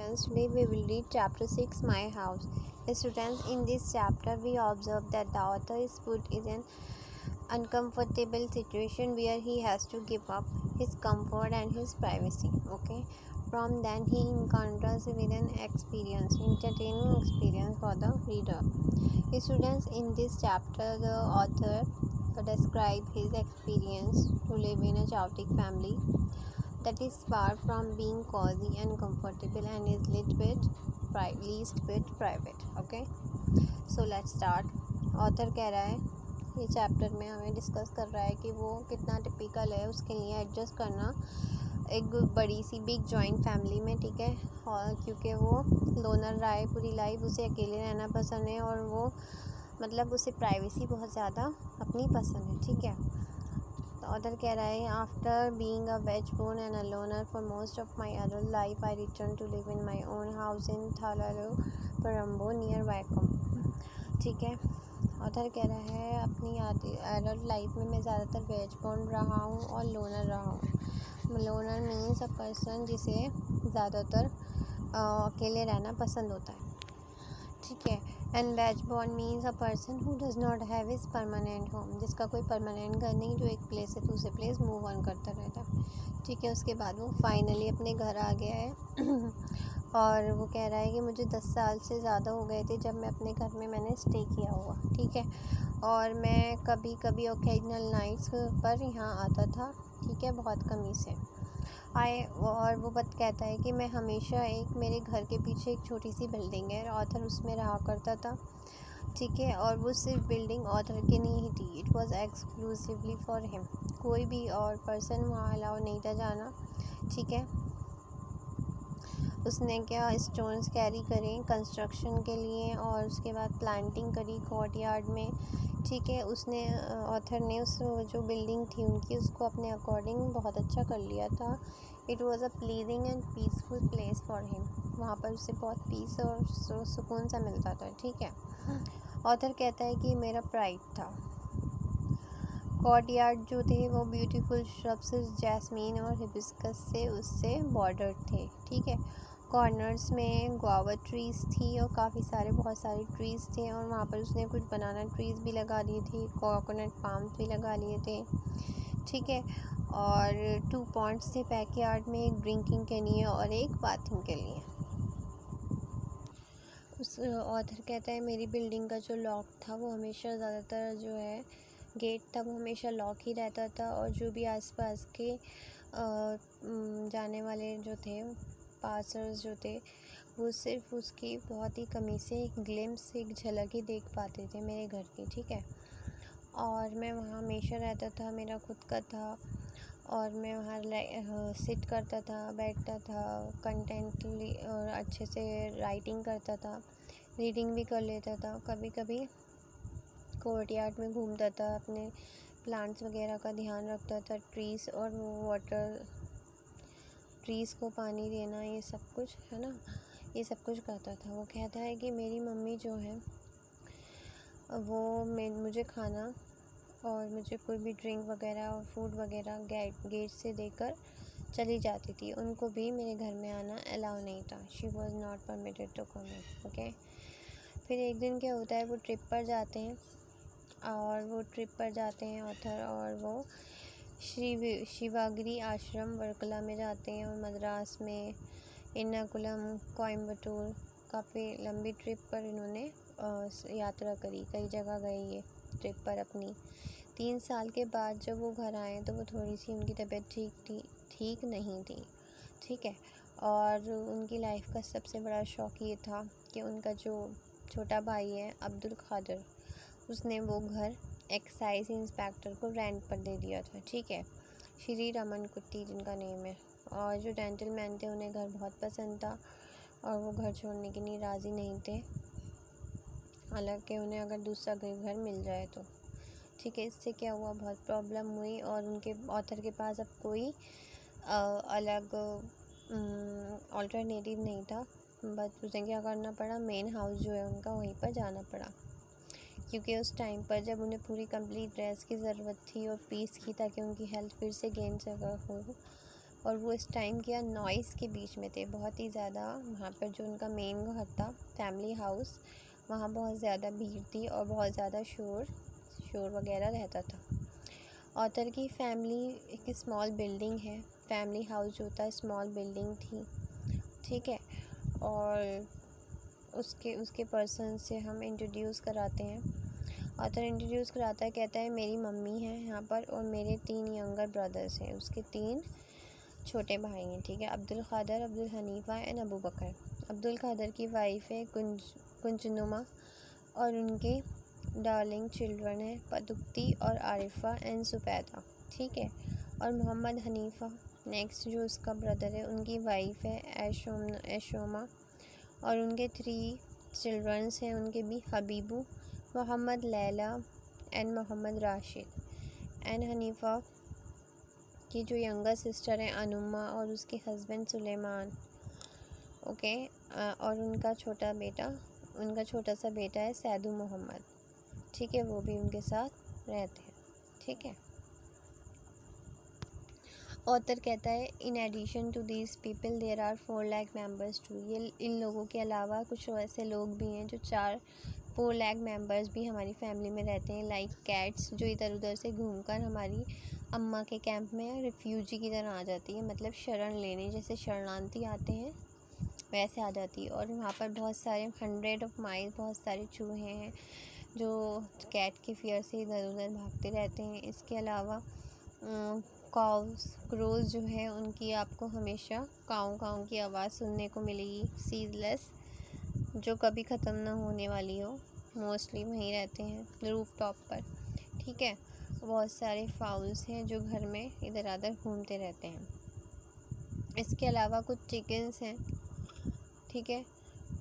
students, today we will read chapter 6, My House. Students, in this chapter we observe that the author is put in an uncomfortable situation where he has to give up his comfort and his privacy. Okay, from then he encounters with an entertaining experience for the reader. Students, in this chapter the author describes his experience to live in a chaotic family that is far from being cozy and comfortable and is least bit private. Okay, so let's start. Author कह रहा है, ये chapter में हमें discuss कर रहा है कि वो कितना टिपिकल है उसके लिए एडजस्ट करना एक बड़ी सी बिग जॉइंट फैमिली में, ठीक है। और क्योंकि वो लोनर रहा है पूरी लाइफ, उसे अकेले रहना पसंद है और वो मतलब उसे प्राइवेसी बहुत ज़्यादा अपनी पसंद है, ठीक है। तो ऑथर कह रहा है, after being a wedge born and a loner for most of my adult life I return to live in my own house in Thalayolaparambu near Vaikom, ठीक है। ऑथर कह रहा है, अपनी एडल्ट लाइफ में मैं ज़्यादातर वेज बोर्न रहा हूँ और लोनर रहा हूँ। लोनर मीन्स अ पर्सन जिसे ज़्यादातर अकेले रहना पसंद होता है, ठीक है। एंड वेज बोर्न means a person who does not have his permanent home, जिसका कोई परमानेंट घर नहीं, जो एक प्लेस से दूसरे प्लेस मूव ऑन करता रहता है, ठीक है। उसके बाद वो फाइनली अपने घर आ गया है और वो कह रहा है कि मुझे 10 साल से ज़्यादा हो गए थे जब मैं अपने घर में मैंने स्टे किया हुआ, ठीक है। और मैं कभी कभी ओकेजनल नाइट्स पर यहाँ आता था, ठीक है, बहुत कमी से और वो बात कहता है कि मैं हमेशा मेरे घर के पीछे एक छोटी सी बिल्डिंग है, ऑथर उसमें रहा करता था, ठीक है। और वो सिर्फ बिल्डिंग ऑथर के नहीं थी, it was exclusively for him, कोई भी और पर्सन वहाँ अलाउ नहीं था जाना, ठीक है। उसने क्या स्टोन्स कैरी करें कंस्ट्रक्शन के लिए और उसके बाद प्लांटिंग करी कोर्टयार्ड में, ठीक है। उसने ऑथर ने उस जो बिल्डिंग थी उनकी उसको अपने अकॉर्डिंग बहुत अच्छा कर लिया था। It was a pleasing and peaceful place for him, वहाँ पर उसे बहुत पीस और सुकून सा मिलता था, ठीक है। ऑथर कहता है कि मेरा प्राइड था। कोर्टयार्ड जो थे वो ब्यूटीफुल श्रब्स जैस्मीन और हिबिस्कस से उससे बॉर्डर थे, ठीक है। कॉर्नर्स में गुआवा ट्रीज़ थी और बहुत सारे ट्रीज़ थे और वहाँ पर उसने कुछ बनाना ट्रीज़ भी लगा दिए थे, कोकोनट पाम भी लगा लिए थे, ठीक है। और 2 पॉन्ड्स थे बैकयार्ड में, एक ड्रिंकिंग के लिए और एक बाथिंग के लिए। उस ऑथर कहता है, मेरी बिल्डिंग का जो लॉक था वो हमेशा ज़्यादातर जो है गेट था वो हमेशा लॉक ही रहता था और जो भी आसपास के जाने वाले जो थे पासर्स जो थे वो सिर्फ उसकी बहुत ही कमी से एक ग्लिम्स एक झलक ही देख पाते थे मेरे घर की, ठीक है। और मैं वहाँ हमेशा रहता था, मेरा खुद का था और मैं वहाँ सिट करता था, बैठता था कंटेंटली और अच्छे से राइटिंग करता था, रीडिंग भी कर लेता था। कभी कभी कोर्टयार्ड में घूमता था, अपने प्लांट्स वगैरह का ध्यान रखता था, ट्रीज़ को पानी देना, ये सब कुछ है ना, ये सब कुछ करता था। वो कहता है कि मेरी मम्मी जो है वो मुझे खाना और मुझे कोई भी ड्रिंक वगैरह और फूड वगैरह गेट से देकर चली जाती थी, उनको भी मेरे घर में आना अलाउ नहीं था। She was not permitted to come in, okay. फिर एक दिन क्या होता है, वो ट्रिप पर जाते हैं ऑथर और वो शिवागिरी आश्रम वर्कला में जाते हैं और मद्रास में एर्नाकुलम कोयम्बटूर, काफ़ी लंबी ट्रिप पर इन्होंने यात्रा करी, कई जगह गए ये ट्रिप पर अपनी। 3 साल के बाद जब वो घर आए तो वो थोड़ी सी उनकी तबीयत ठीक नहीं थी, ठीक है। और उनकी लाइफ का सबसे बड़ा शौक ये था कि उनका जो छोटा भाई है अब्दुल खादर, उसने वो घर एक्साइज इंस्पेक्टर को रेंट पर दे दिया था, ठीक है। श्री रमन कुट्टी जिनका नेम है, और जो जेंटलमैन थे उन्हें घर बहुत पसंद था और वो घर छोड़ने के लिए राज़ी नहीं थे, हालांकि उन्हें अगर दूसरा घर मिल जाए तो, ठीक है। इससे क्या हुआ, बहुत प्रॉब्लम हुई और उनके ऑथर के पास अब कोई अलग अल्टरनेटिव नहीं था, बस उसे क्या करना पड़ा, मेन हाउस जो है उनका वहीं पर जाना पड़ा, क्योंकि उस टाइम पर जब उन्हें पूरी कंप्लीट रेस्ट की ज़रूरत थी और पीस की, ताकि उनकी हेल्थ फिर से गेन हो, और वो इस टाइम क्या नॉइस के बीच में थे, बहुत ही ज़्यादा। वहाँ पर जो उनका मेन घर था, फैमिली हाउस, वहाँ बहुत ज़्यादा भीड़ थी और बहुत ज़्यादा शोर वगैरह रहता था। ऑथर की फैमिली एक स्मॉल बिल्डिंग है, फैमिली हाउस जो था स्मॉल बिल्डिंग थी, ठीक है। और उसके पर्सन से हम इंट्रोड्यूस कराते हैं। ऑथर इंट्रोड्यूस कराता है, कहता है मेरी मम्मी है यहाँ पर और मेरे 3 यंगर ब्रदर्स हैं, उसके 3 छोटे भाई हैं, ठीक है। अब्दुल क़ादर, अब्दुल हनीफ़ा एंड अबू बकर। अब्दुल क़ादर की वाइफ है कुंजनुमा और उनके डार्लिंग चिल्ड्रन है पदुक्ती और आरिफा एंड सुपैदा, ठीक है। और मोहम्मद हनीफ़ा नेक्स्ट जो उसका ब्रदर है, उनकी वाइफ है ऐशोमा और उनके 3 चिल्ड्रंस हैं उनके भी, हबीबू, मोहम्मद लैला एंड मोहम्मद राशिद। एंड हनीफ़ा की जो यंगर सिस्टर है अनुमा और उसके हस्बैंड सुलेमान, ओके। और उनका छोटा सा बेटा है सैदू मोहम्मद, ठीक है, वो भी उनके साथ रहते हैं, ठीक है। ऑथर कहता है in addition to these people there are 4 lakh members too. ये इन लोगों के अलावा कुछ ऐसे लोग भी हैं जो 4 लाख मेंबर्स भी हमारी फैमिली में रहते हैं, लाइक कैट्स जो इधर उधर से घूमकर हमारी अम्मा के कैंप में रिफ्यूजी की तरह आ जाती है, मतलब शरण लेने, जैसे शरणार्थी आते हैं वैसे आ जाती है। और वहाँ पर बहुत सारे 100 ऑफ माइल्स बहुत सारे चूहे हैं जो कैट के फियर से इधर उधर भागते रहते हैं। इसके अलावा क्रोज़ जो है उनकी आपको हमेशा काऊ काऊ की आवाज़ सुनने को मिलेगी, सीजलेस, जो कभी ख़त्म ना होने वाली हो, मोस्टली वहीं रहते हैं रूफ टॉप पर, ठीक है। बहुत सारे फाउल्स हैं जो घर में इधर उधर घूमते रहते हैं। इसके अलावा कुछ चिकन्स हैं, ठीक है।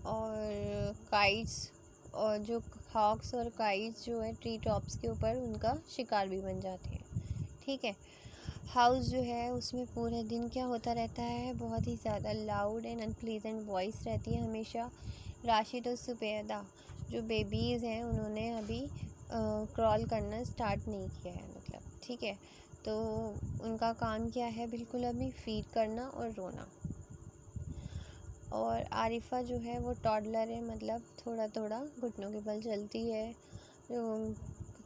और काइट्स, और जो हॉक्स और काइट्स जो है ट्री टॉप्स के ऊपर उनका शिकार भी बन जाते हैं, ठीक है। हाउस जो है उसमें पूरे दिन क्या होता रहता है, बहुत ही ज़्यादा लाउड एंड अनप्लीजेंट वॉइस रहती है हमेशा। राशिद और सुबैदा जो बेबीज़ हैं उन्होंने अभी क्रॉल करना स्टार्ट नहीं किया है, मतलब, ठीक है। तो उनका काम क्या है, बिल्कुल अभी फीड करना और रोना। और आरिफा जो है वो टॉडलर है, मतलब थोड़ा थोड़ा घुटनों के बल चलती है,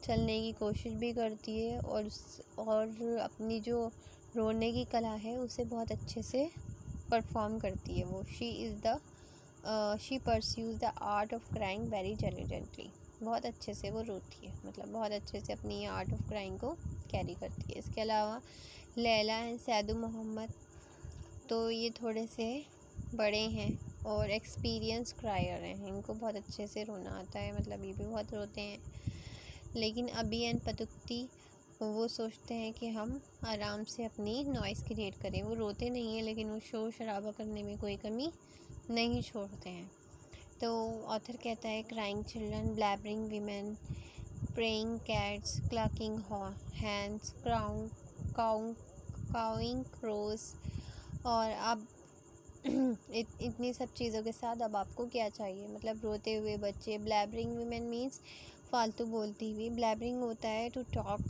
चलने की कोशिश भी करती है और अपनी जो रोने की कला है उसे बहुत अच्छे से परफॉर्म करती है वो। She pursues the art of crying very diligently. बहुत अच्छे से वो रोती है, मतलब बहुत अच्छे से अपनी आर्ट ऑफ क्राइंग को कैरी करती है। इसके अलावा लैला एंड सैदू मोहम्मद, तो ये थोड़े से बड़े हैं और एक्सपीरियंस क्रायर हैं, इनको बहुत अच्छे से रोना आता है, मतलब ये भी बहुत रोते हैं। लेकिन अबी एंड पदुक्ती वो सोचते हैं कि हम आराम से अपनी नॉइज़ क्रिएट करें। वो रोते नहीं हैं लेकिन वो शोर शराबा करने में कोई कमी नहीं छोड़ते हैं। तो ऑथर कहता है crying children, blabbering women, praying cats, clucking hands, cawing crows. और अब इतनी सब चीज़ों के साथ अब आपको क्या चाहिए, मतलब रोते हुए बच्चे। ब्लैबरिंग वीमेन मीन्स फालतू बोलती हुई। ब्लैबरिंग होता है टू टॉक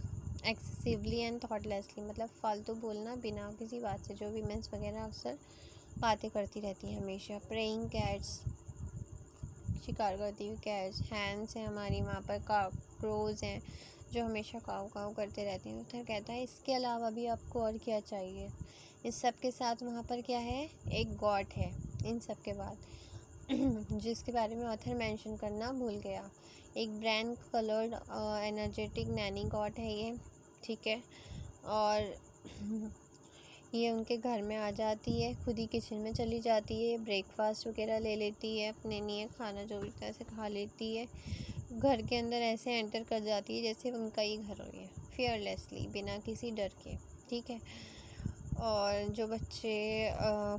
एक्सेसिवली एंड थॉटलेसली, मतलब फालतू बोलना बिना किसी बात से, जो वीमेंस वगैरह अक्सर बातें करती रहती हैं हमेशा। प्रेइंग कैट्स, शिकार करती हुई कैट्स। हैंड्स हैं हमारी वहाँ पर, क्रोज हैं जो हमेशा काऊ काऊ करते रहती हैं। तो कहता है इसके अलावा भी आपको और क्या चाहिए। इस सब के साथ वहाँ पर क्या है, एक गॉड है इन सब के बाद जिसके बारे में ऑथर मेंशन करना भूल गया। एक brand coloured energetic Naini God है ये, ठीक है। और ये उनके घर में आ जाती है, खुद ही किचन में चली जाती है, ब्रेकफास्ट वगैरह ले लेती है, अपने लिए खाना जो भी तरह से खा लेती है, घर के अंदर ऐसे एंटर कर जाती है जैसे उनका ही घर हो गया, फियरलेसली, बिना किसी डर के, ठीक है। और जो बच्चे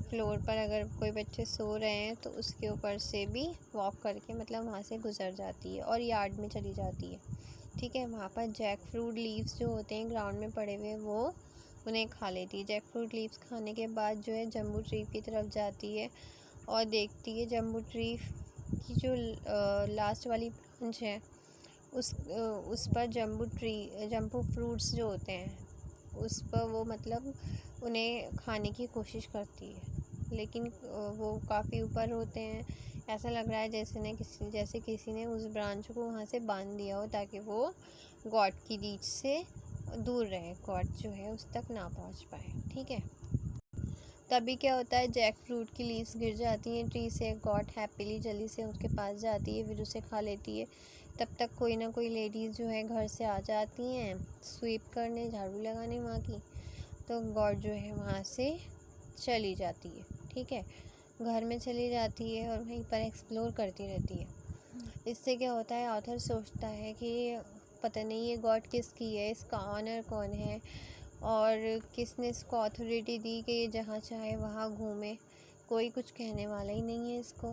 फ्लोर पर अगर कोई बच्चे सो रहे हैं तो उसके ऊपर से भी वॉक करके, मतलब वहाँ से गुजर जाती है और यार्ड में चली जाती है, ठीक है। वहाँ पर जैक फ्रूट लीव्स जो होते हैं ग्राउंड में पड़े हुए, वो उन्हें खा लेती है। जैक फ्रूट लीव्स खाने के बाद जो है जम्बू ट्री की तरफ जाती है और देखती है जम्बू ट्री की जो लास्ट वाली ब्रांच है उस पर जम्बू फ्रूट्स जो होते हैं उस पर वो मतलब उन्हें खाने की कोशिश करती है, लेकिन वो काफ़ी ऊपर होते हैं। ऐसा लग रहा है जैसे किसी ने उस ब्रांच को वहाँ से बांध दिया हो ताकि वो गॉड की रीच से दूर रहे, गॉड जो है उस तक ना पहुँच पाए। ठीक है, तभी क्या होता है, जैक फ्रूट की लीव्स गिर जाती हैं ट्री से। गॉड हैप्पीली जल्दी से उसके पास जाती है, फिर उसे खा लेती है। तब तक कोई ना कोई लेडीज़ जो है घर से आ जाती हैं स्वीप करने, झाड़ू लगाने वहाँ की। तो गॉड जो है वहाँ से चली जाती है। ठीक है, घर में चली जाती है और वहीं पर एक्सप्लोर करती रहती है। इससे क्या होता है, ऑथर सोचता है कि पता नहीं ये गॉड किसकी है, इसका ऑनर कौन है और किसने इसको अथॉरिटी दी कि ये जहाँ चाहे वहाँ घूमे। कोई कुछ कहने वाला ही नहीं है इसको।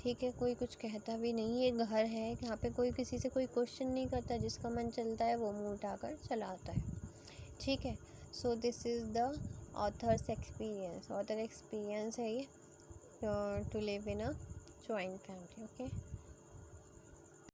ठीक है, कोई कुछ कहता भी नहीं। ये घर है यहाँ पे कोई किसी से कोई क्वेश्चन नहीं करता, जिसका मन चलता है वो मुंह उठाकर चला आता है। ठीक है, so this is the author's experience. Author experience है ये to live in a joint family. Okay.